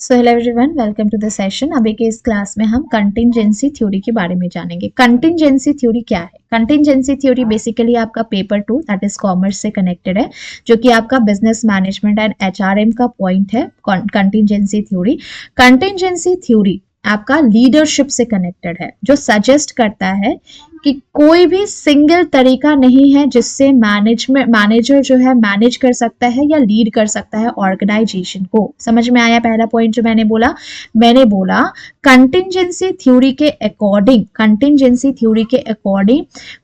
So hello everyone, welcome to the session. अभी के इस क्लास में हम कंटिंजेंसी थ्योरी के बारे में जानेंगे। कंटिंजेंसी थ्योरी क्या है? कंटिंजेंसी थ्योरी बेसिकली आपका पेपर 2 दैट इज कॉमर्स से कनेक्टेड है, जो कि आपका बिजनेस मैनेजमेंट एंड एचआरएम का पॉइंट है। कंटिंजेंसी थ्योरी आपका लीडरशिप से कनेक्टेड है, जो सजेस्ट करता है कि कोई भी सिंगल तरीका नहीं है जिससे मैनेजर जो है मैनेज कर सकता है या लीड कर सकता है ऑर्गेनाइजेशन को। समझ में आया पहला पॉइंट जो मैंने बोला कंटिंजेंसी थ्योरी के अकॉर्डिंग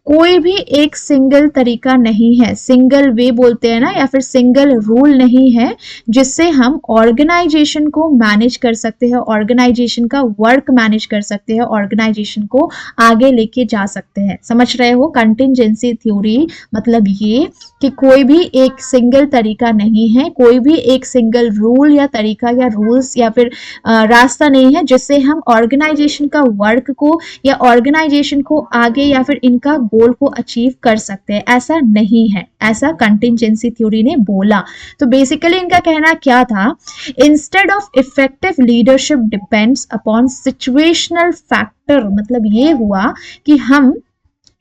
कोई भी एक सिंगल तरीका नहीं है, सिंगल वे बोलते हैं ना, या फिर सिंगल रूल नहीं है जिससे हम ऑर्गेनाइजेशन को मैनेज कर सकते हैं, ऑर्गेनाइजेशन का वर्क मैनेज कर सकते हैं, ऑर्गेनाइजेशन को आगे लेके जा सकते हैं। समझ रहे हो? कंटिंजेंसी थ्योरी मतलब ये कि कोई भी एक सिंगल तरीका नहीं है, कोई भी एक सिंगल रूल या तरीका या रूल्स या फिर रास्ता नहीं है जिससे हम ऑर्गेनाइजेशन का वर्क को या ऑर्गेनाइजेशन को आगे या फिर इनका गोल को अचीव कर सकते हैं। ऐसा नहीं है, ऐसा कंटिंजेंसी थ्योरी ने बोला। तो बेसिकली इनका कहना क्या था? Instead of effective leadership depends upon situational factor. मतलब ये हुआ कि हम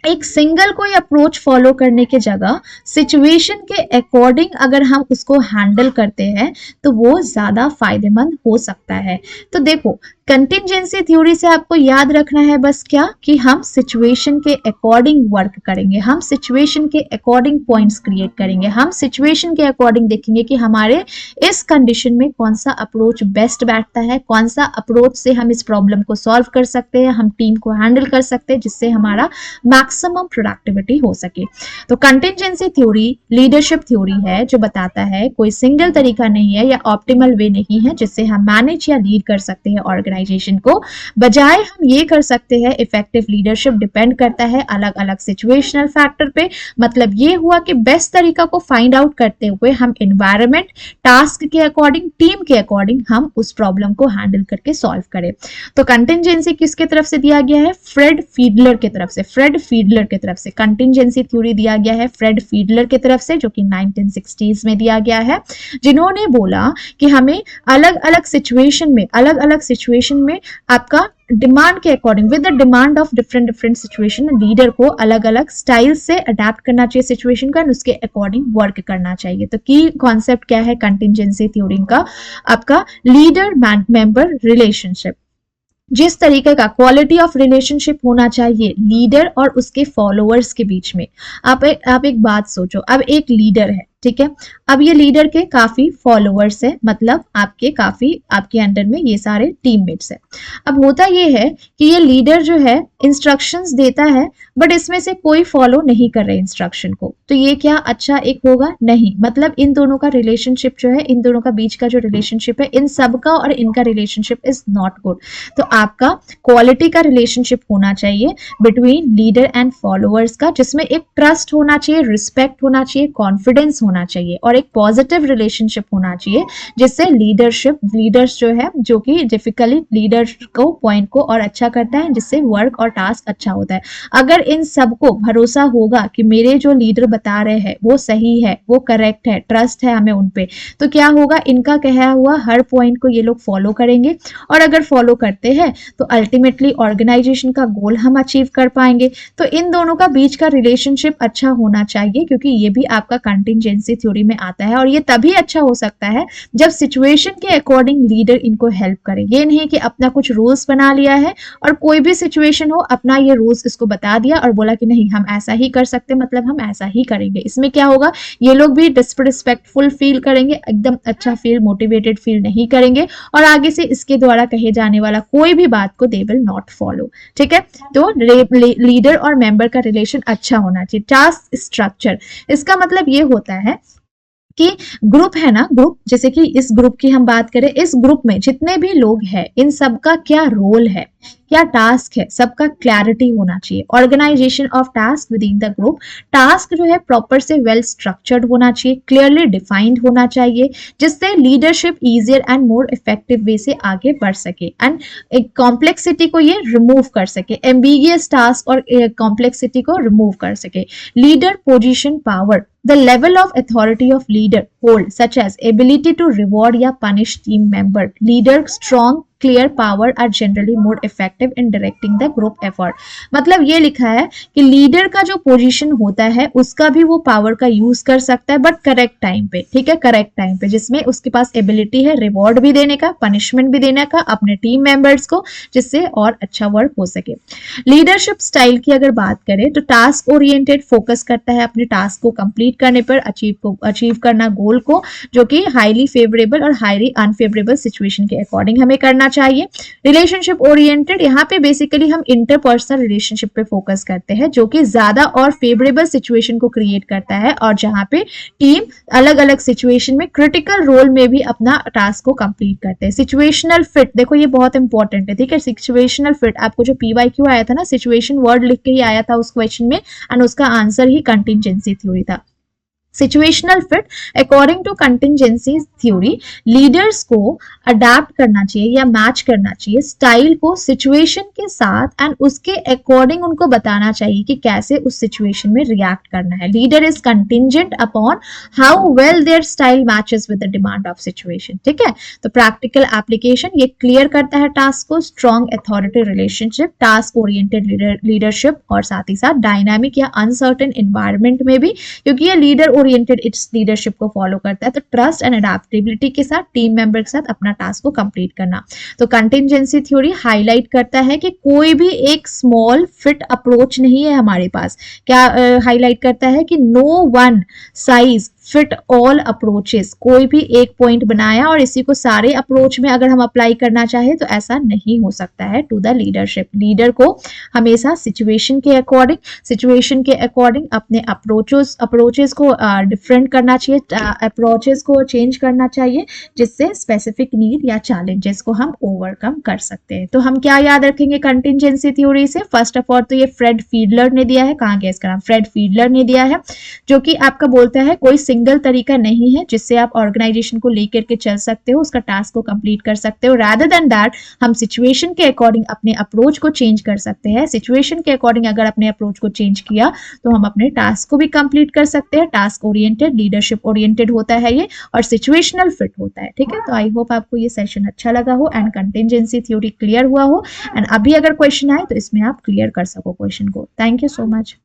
एक सिंगल कोई अप्रोच फॉलो करने के जगह सिचुएशन के अकॉर्डिंग अगर हम उसको हैंडल करते हैं तो वो ज्यादा फायदेमंद हो सकता है। तो देखो, कंटिंजेंसी थ्योरी से आपको याद रखना है बस क्या, कि हम सिचुएशन के अकॉर्डिंग वर्क करेंगे, हम सिचुएशन के अकॉर्डिंग पॉइंट्स क्रिएट करेंगे, हम सिचुएशन के अकॉर्डिंग देखेंगे कि हमारे इस कंडीशन में कौन सा अप्रोच बेस्ट बैठता है, कौन सा अप्रोच से हम इस प्रॉब्लम को सॉल्व कर सकते हैं, हम टीम को हैंडल कर सकते हैं जिससे हमारा मैक्सिमम प्रोडक्टिविटी हो सके। तो कंटिंजेंसी थ्योरी लीडरशिप थ्योरी है जो बताता है कोई सिंगल तरीका नहीं है या ऑप्टिमल वे नहीं है जिससे हम मैनेज या लीड कर सकते हैं ऑर्गेनाइजेशन को। बजाय हम ये कर सकते हैं, इफेक्टिव लीडरशिप डिपेंड करता है अलग अलग सिचुएशनल फैक्टर पे। मतलब ये हुआ कि बेस्ट तरीका को फाइंड आउट करते हुए हम एनवायरनमेंट, टास्क के अकॉर्डिंग, टीम के अकॉर्डिंग हम उस प्रॉब्लम को हैंडल करके सॉल्व करें। तो कंटिंजेंसी किसके तरफ से दिया गया है? फ्रेड फीडलर की तरफ से। कंटिंजेंसी थ्योरी दिया गया है फ्रेड फीडलर की तरफ से, जो कि 1960s में दिया गया है, जिन्होंने बोला कि हमें अलग अलग सिचुएशन में आपका डिमांड के according, with the demand of different situation, leader को अलग अलग स्टाइल से अडेप्ट करना चाहिए सिचुएशन का, उसके अकॉर्डिंग वर्क करना चाहिए। तो की कॉन्सेप्ट क्या है कंटिंजेंसी थ्योरी का? आपका लीडर मेंबर रिलेशनशिप, जिस तरीके का क्वालिटी ऑफ रिलेशनशिप होना चाहिए लीडर और उसके फॉलोअर्स के बीच में। आप एक बात सोचो, अब एक लीडर है, ठीक है, अब ये लीडर के काफी फॉलोअर्स है, मतलब आपके अंडर में ये सारे टीममेट्स है। अब होता ये है कि ये लीडर जो है इंस्ट्रक्शंस देता है, बट इसमें से कोई फॉलो नहीं कर रहे इंस्ट्रक्शन को, तो ये क्या अच्छा एक होगा? नहीं। मतलब इन दोनों का रिलेशनशिप जो है, इन दोनों का बीच का जो रिलेशनशिप है, इन सबका और इनका रिलेशनशिप इज नॉट गुड। तो आपका क्वालिटी का रिलेशनशिप होना चाहिए बिटवीन लीडर एंड फॉलोअर्स का, जिसमें एक ट्रस्ट होना चाहिए, रिस्पेक्ट होना चाहिए, कॉन्फिडेंस होना चाहिए और एक पॉजिटिव रिलेशनशिप होना चाहिए, जिससे लीडर्स जो है, जो कि डिफिकल्ट लीडर को पॉइंट को और अच्छा करता है, जिससे वर्क और टास्क अच्छा होता है। अगर इन सबको भरोसा होगा कि मेरे जो लीडर बता रहे हैं वो सही है, वो करेक्ट है, ट्रस्ट है हमें उनपे, तो क्या होगा, इनका कहा हुआ हर पॉइंट को ये लोग फॉलो करेंगे, और अगर फॉलो करते हैं तो अल्टीमेटली ऑर्गेनाइजेशन का गोल हम अचीव कर पाएंगे। तो इन दोनों का बीच का रिलेशनशिप अच्छा होना चाहिए, क्योंकि ये भी आपका कंटिंजेंसी थ्योरी में आता है, और ये तभी अच्छा हो सकता है जब सिचुएशन के अकॉर्डिंग लीडर इनको हेल्प करे। ये नहीं कि अपना कुछ रूल्स बना लिया है और कोई भी सिचुएशन हो अपना ये रूल्स इसको बता दिया और बोला कि नहीं हम ऐसा ही कर सकते, मतलब हम ऐसा ही करेंगे। इसमें क्या होगा, ये लोग भी डिसरिस्पेक्टफुल फील करेंगे, एकदम अच्छा फील, मोटिवेटेड फील नहीं करेंगे, और आगे से इसके द्वारा कहे जाने वाला कोई भी बात को दे विल नॉट फॉलो। ठीक है, तो लीडर और मेंबर का रिलेशन अच्छा होना चाहिए। टास्क स्ट्रक्चर, इसका मतलब ये होता है कि ग्रुप है ना, ग्रुप, जैसे कि इस ग्रुप की हम बात करें, इस ग्रुप में जितने भी लोग हैं इन सबका क्या रोल है, क्या टास्क है, सबका क्लैरिटी होना चाहिए। Organisation of task within the group, task जो है प्रॉपर से वेल स्ट्रक्चर्ड होना चाहिए, क्लियरली डिफाइंड होना चाहिए, जिससे leadership easier and more effective way से आगे बढ़ सके, एंड एक कॉम्प्लेक्सिटी को ये रिमूव कर सके, एम्बिगियस टास्क और कॉम्प्लेक्सिटी को रिमूव कर सके। Leader position power, the level of authority of leader hold such as ability to reward या punish team member, leader strong clear power are generally more effective in directing the group effort. मतलब ये लिखा है कि leader का जो position होता है उसका भी वो पावर का यूज कर सकता है, बट करेक्ट टाइम पे, ठीक है, करेक्ट टाइम पे, जिसमें उसके पास एबिलिटी है रिवॉर्ड भी देने का, पनिशमेंट भी देने का अपने टीम मेंबर्स को, जिससे और अच्छा वर्क हो सके। लीडरशिप स्टाइल की अगर बात करें तो टास्क ओरिएंटेड, फोकस करता है अपने टास्क को कंप्लीट करने पर, अचीव करना गोल को, जो कि हाईली फेवरेबल और हाईली अनफेवरेबल सिचुएशन के अकॉर्डिंग हमें करना चाहिए। रिलेशनशिप ओरिएंटेड, यहाँ पे बेसिकली हम इंटरपर्सनल रिलेशनशिप पे फोकस करते हैं, जो कि ज्यादा और फेवरेबल सिचुएशन को क्रिएट करता है, और जहां पे टीम अलग अलग सिचुएशन में क्रिटिकल रोल में भी अपना टास्क को कंप्लीट करते हैं। सिचुएशनल फिट, देखो ये बहुत इंपॉर्टेंट है, ठीक है, सिचुएशनल फिट, आपको जो PYQ आया था ना, सिचुएशन वर्ड लिख के ही आया था उस क्वेश्चन में, एंड उसका आंसर ही कंटिजेंसी थ्योरी था। Situational fit, according to contingency theory, leaders को अडेप्ट करना चाहिए या मैच करना चाहिए स्टाइल को सिचुएशन के साथ, एंड उसके अकॉर्डिंग उनको बताना चाहिए कि कैसे उस सिचुएशन में रिएक्ट करना है। Leader is contingent upon how well there style matches with the demand of situation, ठीक है। तो प्रैक्टिकल एप्लीकेशन, ये क्लियर करता है टास्क को, strong authority relationship, task oriented leadership, और साथ ही साथ डायनामिक या अनसर्टेन एनवायरनमेंट में भी, क्योंकि ये लीडर ओरिएंटेड इट्स लीडरशिप को फॉलो करता है, तो ट्रस्ट एंड अडेप्टेबिलिटी के साथ टीम मेंबर के साथ अपना टास्क को कंप्लीट करना। तो कंटिजेंसी थ्योरी हाईलाइट करता है कि कोई भी एक स्मॉल फिट अप्रोच नहीं है हमारे पास। क्या हाईलाइट करता है कि no one size fit all approaches, कोई भी एक पॉइंट बनाया और इसी को सारे अप्रोच में अगर हम अप्लाई करना चाहे तो ऐसा नहीं हो सकता है टू द लीडरशिप। लीडर को हमेशा सिचुएशन के अकॉर्डिंग अपने अप्रोचेस को डिफरेंट करना चाहिए, अप्रोचेस को चेंज करना चाहिए, जिससे स्पेसिफिक नीड या चैलेंजेस को हम ओवरकम कर सकते हैं। तो हम क्या याद रखेंगे कंटिजेंसी थ्योरी से? फर्स्ट ऑफ ऑल तो ये फ्रेड फीडलर ने दिया है, कहाँ गया इसका नाम, फ्रेड फीडलर ने दिया है, जो कि आपका बोलता है कोई सिंगल तरीका नहीं है जिससे आप ऑर्गेनाइजेशन को लेकर के चल सकते हो, उसका टास्क को कंप्लीट कर सकते हो। रादर देन दैट हम सिचुएशन के अकॉर्डिंग अपने अप्रोच को चेंज कर सकते हैं। सिचुएशन के अकॉर्डिंग अगर अपने अप्रोच को चेंज किया तो हम अपने टास्क को भी कंप्लीट कर सकते हैं। टास्क ओरिएंटेड, लीडरशिप ओरिएंटेड होता है ये, और सिचुएशनल फिट होता है, ठीक है। तो आई होप आपको ये सेशन अच्छा लगा हो एंड कंटिजेंसी थ्योरी क्लियर हुआ हो, एंड अभी अगर क्वेश्चन आए तो इसमें आप क्लियर कर सको क्वेश्चन को। Thank you so much.